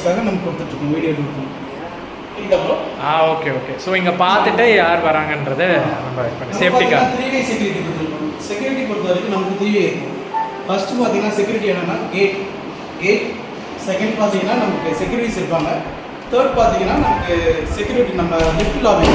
பர்பஸ்க்காக நம்ம கொடுத்துட்ருக்கோம் வீடியோ எடுக்கணும். இதுக்கப்புறம் ஓகே ஓகே. ஸோ இங்கே பார்த்துட்டு யார் வராங்கன்றது நம்ம சேஃப்டிக்காக 3-way செக்யூரிட்டி கொடுத்துருக்கோம். செக்யூரிட்டி பொறுத்த வரைக்கும் நமக்கு 3-way இருக்கும். ஃபஸ்ட்டு பார்த்தீங்கன்னா செக்யூரிட்டி என்னென்னா கேட் செகண்ட் பார்த்தீங்கன்னா நமக்கு செக்யூரிட்டிஸ் இருப்பாங்க. தேர்ட் பார்த்தீங்கன்னா நமக்கு செக்யூரிட்டி நம்ம லிஃப்ட் லாபி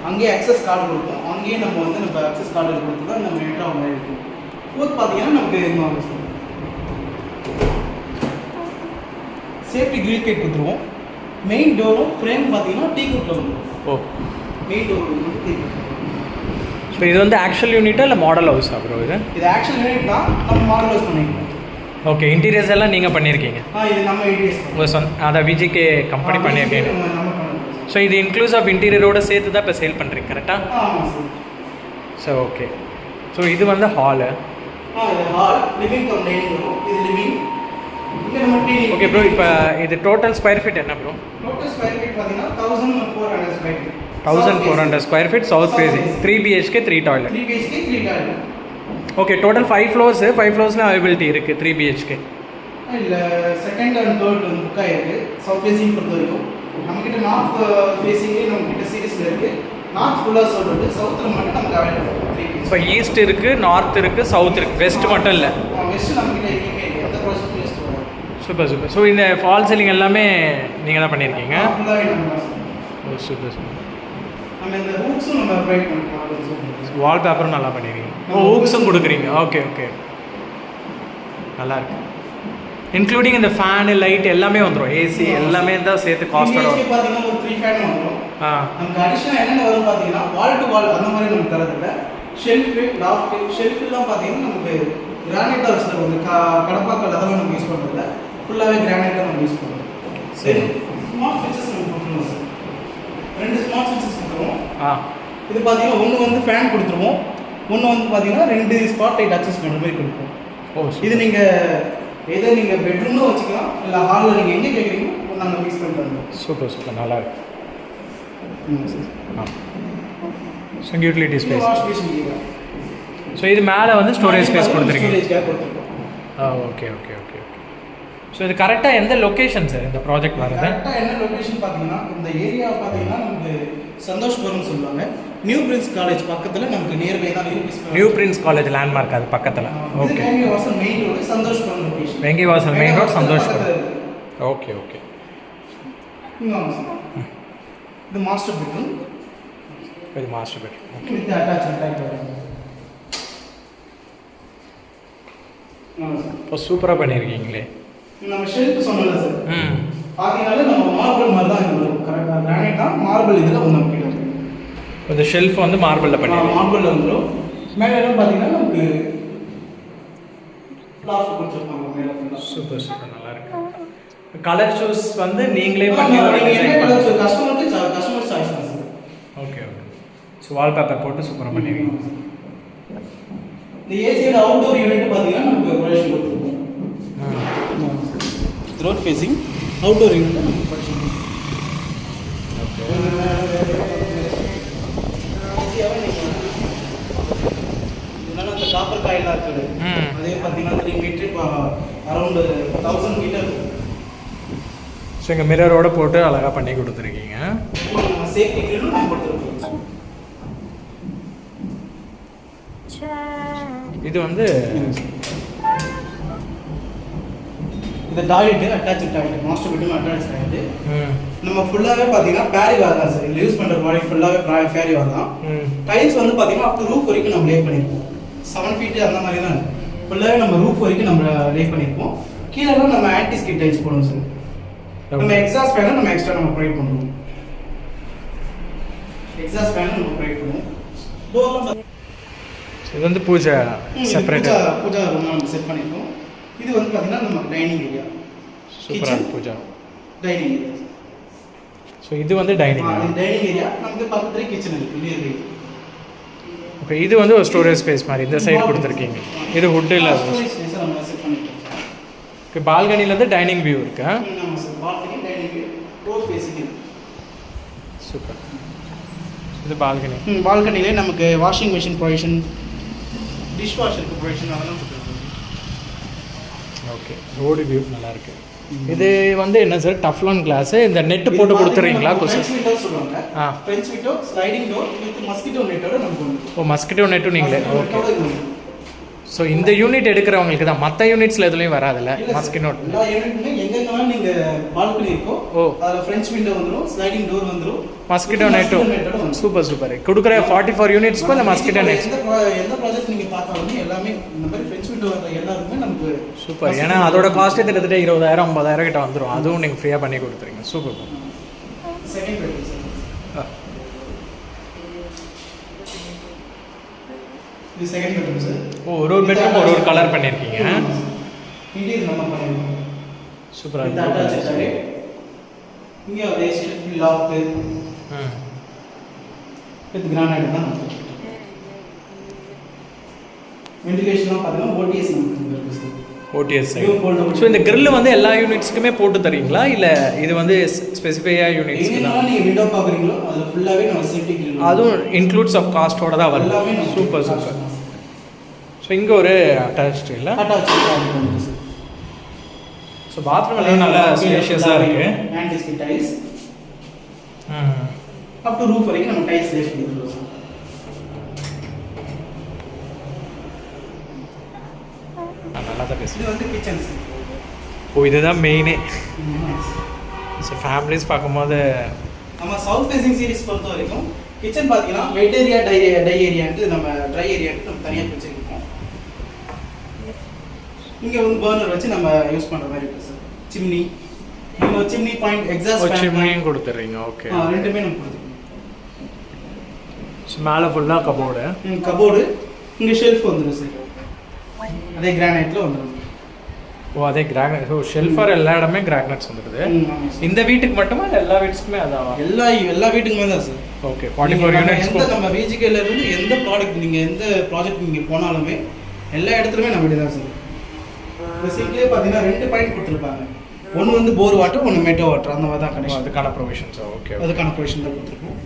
அங்கேயே அக்சஸ் கார்டு கொடுப்போம். அங்கேயே நம்ம அக்சஸ் கார்டு கொடுத்து தான் நம்ம என்ட்ரு ஆக மாதிரி இருக்கும். ஃபோர்த் பார்த்தீங்கன்னா நமக்கு சேஃப்டி கிரில் கேட் கொடுத்துருவோம். மெயின் டோரும் ஃப்ரேம் பார்த்தீங்கன்னா டீ குட்டில் வந்துடும். Main door tea good. So இது வந்து ஆக்சுவல் யூனிட்டா இல்லை மாடல் ஹவுஸா ப்ரோ? இது ஆக்சுவல் யூனிட் தான், நம்ம மாடல் ஹவுஸ் பண்ணியிருக்கோம். ஓகே. இன்டீரியர்ஸ் எல்லாம் நீங்கள் பண்ணியிருக்கீங்க? இது நம்ம இன்டீரியர்ஸ் உங்கள் அதை விஜிகே கம்பெனி பண்ணியிருக்கீங்க. ஸோ இது இன்க்ளூஸ் ஆஃப் இன்டீரியரோட சேர்த்து தான் இப்போ சேல் பண்ணுறீங்க கரெக்டாக? ஆமாம் சார். So okay. ஸோ இது வந்து ஹாலு. இது hall, living cum dining room. இது லிவிங். இங்கே நம்ம டிவி. Okay bro. இப்போ இது டோட்டல் ஸ்கொயர் ஃபீட் என்ன ப்ரோ? டோட்டல் ஸ்கொயர் ஃபீட் பார்த்தீங்கன்னா 1400 square feet. 1400 square feet south facing. 3 BHK 3 toilet. 3 BHK 3 toilet. Okay. Total 5 floors. 5 ஃப்ளோர்ஸில் அவைபிலிட்டி இருக்குது 3 BHK. இல்லை செகண்ட் அண்ட் தேர்ட் புக்காக இருக்குது. சவுத் ஃபேசிங் பொறுத்த வரைக்கும் நம்மக்கிட்ட நார்த் ஃபேசிங்லேயே நம்மக்கிட்ட சீரீஸில் இருக்குது. நார்த் ஃபுல்லாக சொல்லிட்டு சவுத்தில் மட்டும் நமக்கு அவைலபிள். இப்போ ஈஸ்ட் இருக்குது, நார்த் இருக்குது, சவுத் இருக்குது, வெஸ்ட் மட்டும் இல்லை. வெஸ்ட் நம்மக்கிட்ட எங்கேயுமே இல்லை. எந்த ப்ராஜெக்ட் வெஸ்ட் வராது. சூப்பர். ஸோ இந்த ஃபால் சீலிங் எல்லாமே நீங்கள் தான் பண்ணியிருக்கீங்க? ஃபுல்லாகவே நம்ம சூப்பர். நம்ம இந்த ஹூக்ஸும் நம்ம ப்ரொவைட் பண்ணுறோம். வால் பேப்பரும் நல்லா பண்ணிடுறீங்க. ஹூக்ஸும் கொடுக்குறீங்க. ஓகே. நல்லா இருக்கு. இன்க்ளூடிங் இந்த ஃபேனு லைட் எல்லாமே வந்துடும். ஏசி எல்லாமே தான் சேர்த்து காஸ்டோட பார்த்தீங்கன்னா ஒரு 3 ஃபேன் வந்துடும். நமக்கு அடிஷனல் என்னென்ன வரும் பார்த்தீங்கன்னா வால் டு வால் அந்த மாதிரி நமக்கு தரதில்ல. ஷெல்ஃபு லாஃப்ட்டு ஷெல்ஃபுலாம் பார்த்தீங்கன்னா நமக்கு கிரானைட் தான் வச்சுருக்கோம். இந்த கடப்பாக்கள் அதெல்லாம் நம்ம யூஸ் பண்ணுறதில்ல. ஃபுல்லாகவே கிரானைட் தான் நம்ம யூஸ் பண்ணுறோம். சரி. ஸ்மார்ட் ஸ்விட்சஸ் நம்ம கொடுத்துருவோம் சார். 2 ஸ்மார்ட் ஸ்விட்சஸ் கொடுத்துருவோம். இது பார்த்தீங்கன்னா ஒன்று வந்து ஃபேன் கொடுத்துருவோம். ஒன்று வந்து பார்த்தீங்கன்னா 2 ஸ்பாட் லைட் அக்சஸ் பண்ணுற மாதிரி கொடுப்போம். இது நீங்கள் எதை நீங்கள் பெட்ரூம்ல வச்சுக்கலாம், இல்லை ஹாலில் நீங்கள் எங்கே கேட்குறீங்களோ நாங்கள் ஃபிக்ஸ் பண்ணி தருவோம். சூப்பர் நல்லா இருக்கு. So utility space. ஸோ இது மேலே வந்து ஸ்டோரேஜ் ஸ்பேஸ் கொடுத்துருக்கீங்க. ஓகே. ஸோ இது கரெக்டாக எந்த லொக்கேஷன் சார் இந்த ப்ராஜெக்ட் வருது? கரெக்டாக என்ன லொக்கேஷன் பார்த்தீங்கன்னா இந்த ஏரியா பார்த்தீங்கன்னா நமக்கு சந்தோஷ்புரம்னு சொல்லுவாங்க. நியூ பிரின்ஸ் காலேஜ் பக்கத்தில் நமக்கு நியர்பை தான் நியூ பிரின்ஸ் காலேஜ் லேண்ட்மார்க் அது பக்கத்தில். Okay. Vengivasal main road Santhoshpuram location. Vengivasal main road Santhoshpuram. Okay. இது மாஸ்டர் பெட்ரூம். இது மாஸ்டர் பெட்ரூம். இது அட்டாச்மெண்ட். இப்போ சூப்பராக பண்ணியிருக்கீங்களே. நம்ம ஷெல்ஃப் சொன்னல சார். அதனால நம்ம மார்பிள் மாதிரி தான் இருக்கும். கரெக்டாக கிரானைட் தான் மார்பிள் இதில் வந்து நமக்கு கிடைக்கும். இந்த ஷெல்ஃப் வந்து மார்பிளில் பண்ணிடுவோம். மார்பிளில் வந்துடும். மேலே எல்லாம் பார்த்தீங்கன்னா நமக்கு லாஃப்ட் கொடுத்துருப்பாங்க மேலே ஃபுல்லாக. சூப்பர் நல்லா இருக்கு. கலர் சூஸ் வந்து நீங்களே பண்ணி கஸ்டமர் சாய்ஸ் தான் சார். ஓகே. ஸோ வால்பேப்பர் போட்டு சூப்பராக பண்ணிடுவீங்க. இந்த ஏசியோட அவுட்டோர் யூனிட் பார்த்தீங்கன்னா நமக்கு ப்ரொடக்ஷன் கொடுத்துருக்கோம். ரோட் ஃபேஸிங் அவுட்டோர் யூனிட் நமக்கு ப்ரொடக்ஷன். ஓகே. இதனால அந்த காப்பர் காயிலாம் இருக்குது. அதே பார்த்தீங்கன்னா 3 மீட்டர் அரௌண்ட் 1000 மீட்டர். ஸோ இங்கே மிரரோட போட்டு அழகாக பண்ணி கொடுத்துருக்கீங்க. சேஃப்டி கிரிலும் நம்ம கொடுத்துருக்கோம். இது வந்து இந்த toilet attach toilet master bedroom attach toilet. நம்ம ஃபுல்லாகவே பார்த்தீங்கன்னா பேரி வால் தான் சார். யூஸ் பண்ணுற ப்ராடக்ட் ஃபுல்லாகவே பேரி வால் தான். டைல்ஸ் வந்து பார்த்தீங்கன்னா அப் டு ரூஃப் வரைக்கும் நம்ம லே பண்ணியிருப்போம். 7 ஃபீட் அந்த மாதிரி தான் ஃபுல்லாகவே நம்ம ரூஃப் வரைக்கும் நம்ம லே பண்ணியிருப்போம். கீழே தான் நம்ம ஆன்டி ஸ்கிட் டைல்ஸ் போடுவோம் சார். நம்ம எக்ஸாஸ்ட் ஃபேனை நம்ம எக்ஸ்ட்ரா நம்ம ப்ரொவைட் பண்ணுவோம். எக்ஸாஸ்ட் ஃபேனை நம்ம ப்ரொவைட் பண்ணுவோம். டோர்லாம் இது வந்து பூஜா செப்பரேட்டா பூஜா ரூம் நம்ம செட் பண்ணிருக்கோம். இது வந்து பாத்தீங்கன்னா நமக்கு டைனிங் ஏரியா. சூப்பரா பூஜா டைனிங் ஏரியா. சோ இது வந்து டைனிங் ஏரியா. நமக்கு பக்கத்துல கிச்சன் இருக்கு நியர்பை. ஓகே. இது வந்து ஒரு ஸ்டோரேஜ் ஸ்பேஸ் மாதிரி இந்த சைடு கொடுத்துருக்கீங்க. இது வுட் இல்ல ஸ்டோரேஜ் ஸ்பேஸ் நம்ம செட் பண்ணிருக்கோம். ஓகே. பால்கனில இருந்து டைனிங் வியூ இருக்கு. ஆமா sir. Balcony dining view rose facing. Super. இது பால்கனி. பால்கனிலே நமக்கு வாஷிங் மெஷின் ப்ரொவிஷன், டிஷ் வாஷருக்கு ப்ரொவிஷன் அதெல்லாம் கொடுத்துருக்கோம். ஓகே. ரோடு வியூ நல்லா இருக்கு. இது வந்து என்ன சார் டஃப்லான் கிளாஸ் இந்த நெட் போட்டு கொடுத்துறீங்களா கொசு சொல்லுவாங்க ஆ French window sliding door with mosquito நெட்டோட நமக்கு வந்து ஓ மஸ்கிட்டோ நெட்டும் நீங்களே ஓகே ஓகே ஸோ இந்த யூனிட் எடுக்கிறவங்களுக்கு தான் மற்ற யூனிட்ஸில் எதுலையும் வராதுல்ல மஸ்கிட்டோ எல்லா யூனிட்டுமே எங்கெங்கெல்லாம் நீங்கள் பால்கனி இருக்கோ ஓ அதில் ஃப்ரெஞ்ச் விண்டோ வந்துடும் ஸ்லைடிங் டோர் வந்துடும் மஸ்கிட்டோ நெட்டும் சூப்பர் சூப்பர் கொடுக்குற 44 யூனிட்ஸ்க்கும் இந்த மஸ்கிட்டோ நெட் எந்த ப்ராஜெக்ட் நீங்கள் பார்த்தாலுமே எல்லாமே இந்த மாதிரி ஃப்ரெஞ்ச் விண்டோ வர எல்லாருமே நமக்கு சூப்பர் ஏன்னா அதோட காஸ்ட்டே கிட்டத்தட்ட 20,000 50,000 கிட்ட வந்துடும் அதுவும் நீங்கள் ஃப்ரீயாக பண்ணி கொடுத்துறீங்க சூப்பர் செகண்ட் பெட்ரூம் சார் இது செகண்ட் பெட்ரூம் சார் ஓ ஒரு பெட்ரூம் ஒரு கலர் பண்ணியிருக்கீங்க இன்டீரியர் நம்ம பண்ணிருக்கோம் சூப்பராக இது அட்டாச் சார் இங்கே அதே ஷெல்ஃப் லாஃப்ட் வித் கிரானைட் தான் வென்டிலேஷன்லாம் பார்த்தீங்கன்னா ஓடிஎஸ் நமக்கு இருக்கு சார் ஓடிஎஸ் ஸோ இந்த grill வந்து எல்லா யூனிட்ஸ்க்குமே போட்டு தரீங்களா இல்லை இது வந்து ஸ்பெசிஃபையாக யூனிட்ஸ்க்கு தான் எங்கெல்லாம் நீங்கள் விண்டோ பார்க்குறீங்களோ அதில் ஃபுல்லாகவே நம்ம சேஃப்டி கிரில் அதுவும் இன்க்ளூட்ஸ் ஆஃப் காஸ்ட்டோட தான் வரும் எல்லாமே சூப்பர் சூப்பர் ஸோ இங்கே ஒரு அட்டாச்டு இல்லை அட்டாச் ஸோ பாத்ரூம் எல்லாம் நல்லா ஸ்பேஷியஸாக இருக்குது ஆன்டிஸ்கி டைல்ஸ் அப் டு ரூஃப் வரைக்கும் நம்ம டைல்ஸ் லேஸ் பண்ணிக்கலாம் சார் நல்லா தான் பேசுகிறேன் இது வந்து கிச்சன் சார் ஓ இதுதான் மெயினே ஸோ ஃபேமிலிஸ் பார்க்கும்போது நம்ம சவுத் ஃபேசிங் சீரிஸ் பொறுத்த வரைக்கும் கிச்சன் பார்த்தீங்கன்னா வெட் ஏரியா டை ஏரியான்ட்டு நம்ம ட்ரை ஏரியான்ட்டு நம்ம தனியாக பிரிச்சுருக்கோம் இங்கே வந்து பர்னர் வச்சு நம்ம யூஸ் பண்ணுற மாதிரி இருக்குது சார் சிம்னி நம்ம சிம்னி பாயிண்ட் எக்ஸாஸ்ட் சிம்னியும் கொடுத்துட்றீங்க ஓகே ரெண்டுமே நம்ம கொடுத்துருக்கோம் ஸோ மேலே ஃபுல்லாக கபோர்டு கபோர்டு இங்கே ஷெல்ஃப் வந்துடும் சார் அதே கிரானைட்டில் வந்துடும் ஓ அதே கிரானைட் ஸோ ஷெல்ஃபர் எல்லா இடமே கிரானைட்ஸ் வந்துடுது இந்த வீட்டுக்கு மட்டுமா இல்லை எல்லா வீட்டுக்குமே அதான் எல்லா வீட்டுக்குமே தான் சார் ஓகே 44 யூனிட்ஸ் எந்த நம்ம VGKல இருந்து எந்த ப்ராடக்ட் நீங்கள் எந்த ப்ராஜெக்ட் நீங்கள் போனாலுமே எல்லா இடத்துலையுமே நம்ம தான் சார் இந்த சிங்க்லேயே பார்த்தீங்கன்னா 2 பாயிண்ட் கொடுத்துருப்பாங்க ஒன்று வந்து போர் வாட்டர் ஒன்று மெட்டோ வாட்டர் அந்த மாதிரி தான் கனெக்ஷன் அதுக்கான ப்ரொவிஷன்ஸ் ஓகே அதுக்கான ப்ரொவிஷன் தான் கொடுத்துருக்கோம்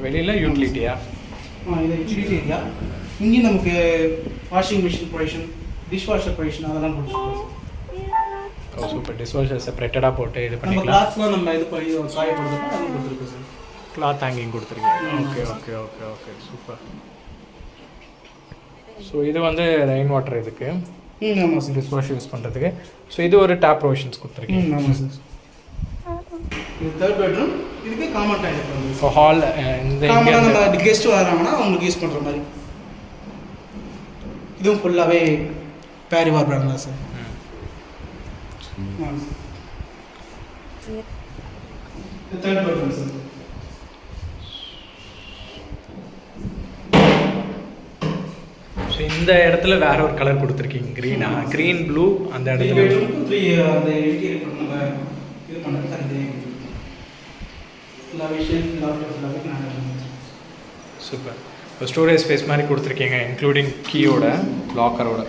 வெளியில் யூட்டிலிட்டியா இது யூட்டிலிட்டி ஏரியா இங்கேயும் நமக்கு washing machine provision dish washer provision அதெல்லாம் கொடுத்துருக்கோம் ஓ சூப்பர் டிஷ்வாஷர் செப்பரேட்டடாக போட்டு இது நம்ம பண்ணிக்கலாம் கிளாத்ஸ்லாம் நம்ம இது பண்ணி காயப்படுறதுக்கு அதுவும் கொடுத்துருக்கோம் சார் கிளாத் ஹேங்கிங் கொடுத்துருக்கீங்க okay okay okay okay super so இது வந்து ரெயின் வாட்டர் இதுக்கு ஆமாம் சார் டிஷ் வாஷ் யூஸ் பண்ணுறதுக்கு ஸோ இது ஒரு டேப் ப்ரொவிஷன்ஸ் கொடுத்துருக்கீங்க ஆமாம் சார் இது தேர்ட் பெட்ரூம் இதுக்கு காமன் டாய்லெட் வந்து ஸோ ஹால் இந்த இங்கே காமனாக நம்ம கெஸ்ட் வராங்கன்னா அவங்களுக்கு யூஸ் பண்ணுற மாதிரி இதுவும் ஃபுல்லாகவே பேரிவார் பிராண்ட் தான் sir third bedroom sir so இந்த இடத்துல வேற ஒரு கலர் கொடுத்துருக்கீங்க க்ரீனா க்ரீன் ப்ளூ அந்த இடத்துல பெட்ரூம் 3 அந்த இன்டீரியர் நம்ம இது பண்ணுறது அந்த ஃபுல்லாகவே ஷெல்ஃப் லாஃப்ட் ஃபுல்லாகவே நான் சூப்பர் இப்போ ஸ்டோரேஜ் ஸ்பேஸ் மாதிரி கொடுத்துருக்கீங்க இன்க்ளூடிங் கீயோட லாக்கரோட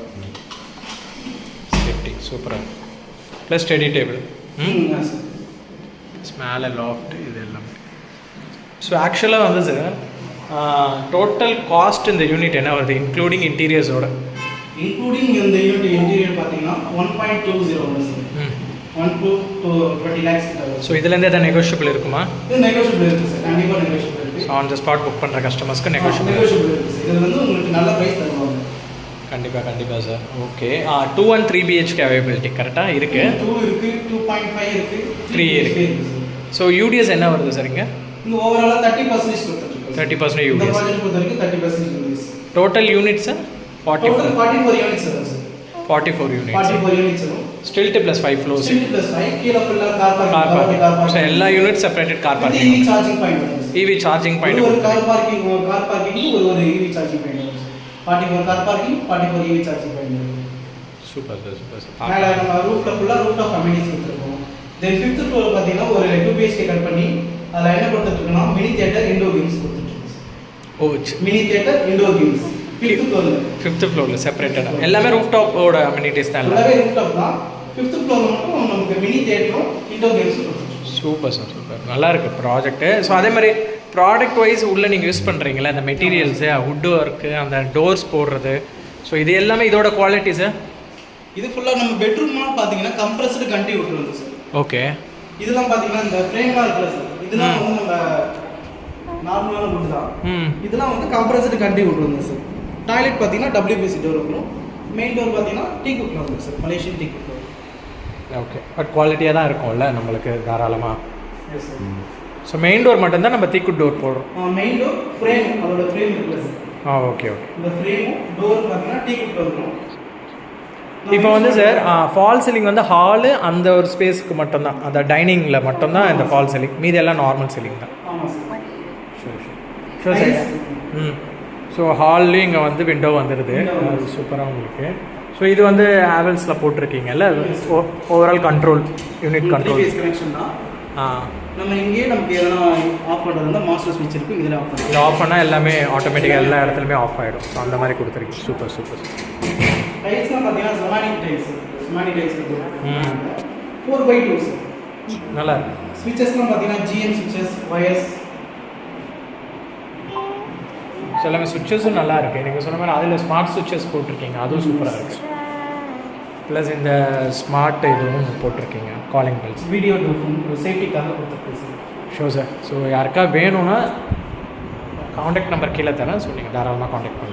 சேஃப்டி சூப்பராக ப்ளஸ் ஸ்டடி டேபிள் மேலே லாஃப்ட் இது எல்லாமே ஸோ ஆக்சுவலாக வந்து சார் டோட்டல் காஸ்ட் இந்த யூனிட் என்ன வருது இன்க்ளூடிங் இன்டீரியர்ஸோட இன்க்ளூடிங் இந்த யூனிட் இன்டீரியர் பார்த்தீங்கன்னா 1.20 வருது சார் 1 to 20 lakhs கிட்ட வரும். ஸோ இதுலேருந்து எதாவது நெகோஷியபிள் இருக்குமா இது நெகோஷியபிள் இருக்குது சார் கண்டிப்பாக நெகோஷியபிள் இருக்குது so on the spot book பண்ணுற கஸ்டமர்ஸ்க்கு நெகோஷியபிள் நெகோஷியபிள் இருக்குது சார் இது வந்து உங்களுக்கு நல்ல ப்ரைஸ் தருவாங்க கண்டிப்பாக sir okay 2 and 3 BHK availability கரெக்டாக இருக்குது 2 இருக்குது 2.5 இருக்குது 3 இருக்குது ஸோ யூடிஎஸ் என்ன வருது சார் இங்கே இங்கே ஓவராலாக 30% கொடுத்துருக்கோம் 30% இந்த யூடிஎஸ் ப்ராஜெக்ட் பொறுத்த வரைக்கும் 30% units total units total 44 units வரும் சார் 44 யூனிட்ஸ் 44 யூனிட்ஸ் வரும் ஸ்டில்ட் ப்ளஸ் 5 ஃப்ளோர்ஸ் சிங்கிள் ப்ளஸ் 5 கீழே ஃபுல்லாக கார் பார்க்கிங் ஸோ எல்லா யூனிட் செப்பரேட்டட் கார் இது பார்க்கிங் EV சார்ஜிங் பாயிண்ட் வரும் சார். இவி சார்ஜிங் ஒரு பாயிண்ட் கார் பார்க்கிங் ஒரு EV சார்ஜிங் பாயிண்ட் வரும் sir 44 car parking 44 EV charging point வரும் சூப்பர் சார் மேலே நம்ம ரூஃப் அமெனிட்டிஸ் கொடுத்துருக்கோம் தென் 5th ஃப்ளோர் பார்த்தீங்கன்னா ஒரு 2 BHK கட் பண்ணி அதில் என்ன கொடுத்துட்ருக்கோம்னா மினி தியேட்டர் இண்டோர் கேம்ஸ் கொடுத்துட்ருக்கோம் oh mini theatre indoor games 5th ஃப்ளோரில் 5th ஃப்ளோரில் செப்பரேட்டடாக எல்லாமே ரூஃப் டாப்போட அம்யூனிட்டிஸ் தான் இல்லை எல்லாமே ரூஃப் டாப் தான் 5th ஃப்ளோர் மட்டும் நமக்கு மினி தியேட்டரும் இண்டோர் கேம்ஸும் கொடுத்துட்ருக்கோம் சூப்பர் சார் சூப்பர் நல்லா இருக்குது ப்ராஜெக்ட்டு ஸோ அதே மாதிரி ப்ராடக்ட் வைஸ் உள்ளே நீங்கள் யூஸ் பண்ணுறீங்களா அந்த மெட்டீரியல்ஸு வுட் ஒர்க்கு அந்த டோர்ஸ் போடுறது ஸோ இது எல்லாமே இதோட குவாலிட்டி சார் இது ஃபுல்லாக நம்ம பெட்ரூம்லாம் பார்த்தீங்கன்னா கம்ப்ரஸ்டு கண்டி விட்டு வந்து சார். ஓகே. இதெல்லாம் பார்த்தீங்கன்னா இந்த ஃப்ரேம்லாம் இருக்குல்ல சார், இதெல்லாம் வந்து நம்ம நார்மலான முட்டு தான். இதெல்லாம் வந்து கம்ப்ரஸ்டு கண்டி விட்டு வந்து சார். டாய்லெட் பார்த்தீங்கன்னா WPC டோர் வரும். மெயின் டோர் பார்த்தீங்கன்னா டீ குட்டில் வந்துருக்கு சார், மலேசியன் டீ குட்டில். ஓகே, பட் குவாலிட்டியாக தான் இருக்கும்ல நம்மளுக்கு தாராளமாக. Yes sir. So main door மட்டும்தான் நம்ம தீக்குட் டோர் போடுறோம். மெயின் டோர் ஃப்ரேம், அதோட ஃப்ரேம் இருக்குல்ல சார். Okay okay. இந்த ஃப்ரேமும் டோர் பார்த்தீங்கன்னா டீ குட்டில் வந்துடும். இப்போ வந்து சார் ஃபால் சீலிங் வந்து ஹாலு அந்த ஒரு ஸ்பேஸ்க்கு மட்டும்தான், அந்த டைனிங்கில் மட்டும்தான் இந்த ஃபால் சீலிங், மீதி எல்லாம் நார்மல் சீலிங் தான். ஆமாம் சார். Sure sir. ஸோ ஹால்லையும் இங்கே வந்து விண்டோ வந்துடுது, அது சூப்பராக உங்களுக்கு. ஸோ இது வந்து ஹேவல்ஸில் போட்டிருக்கீங்கல்ல, overall control unit control connection தான். நம்ம இங்கேயே நமக்கு எதனா ஆஃப் பண்ணுறதுனா மாஸ்டர் ஸ்விட்ச் இருக்குது, இதில் ஆஃப் பண்ணுறது. இது ஆஃப் பண்ணால் எல்லாமே ஆட்டோமேட்டிக்காக எல்லா இடத்துலையுமே ஆஃப் ஆகிடும். ஸோ அந்த மாதிரி கொடுத்துருக்கீங்க. Super super. டைல்ஸ்லாம் பார்த்தீங்கன்னா ஜொமானிக் டைல்ஸ், ஜொமானிக் டைல்ஸ் 4x2 சார். நல்லா இருக்கு. ஸ்விட்சஸ்லாம் பார்த்தீங்கன்னா GM ஸ்விட்சஸ், ஒயர்ஸ். ஸோ எல்லாமே சுவிட்சஸும் நல்லா இருக்குது. நீங்கள் சொன்ன மாதிரி அதில் ஸ்மார்ட் சுவிட்சஸ் போட்டிருக்கீங்க, அதுவும் சூப்பராக இருக்குது. ப்ளஸ் இந்த ஸ்மார்ட் இதுவும் போட்டிருக்கீங்க, காலிங் பெல்ஸ், வீடியோ டோஃபும் சேஃப்டிக்காக கொடுத்துருக்கு சார். Show sir. ஸோ யாருக்கா வேணும்னா காண்டாக்ட் நம்பர் கீழே தரேன், ஸோ நீங்கள் தாராளமாக காண்டாக்ட் பண்ணுங்கள்.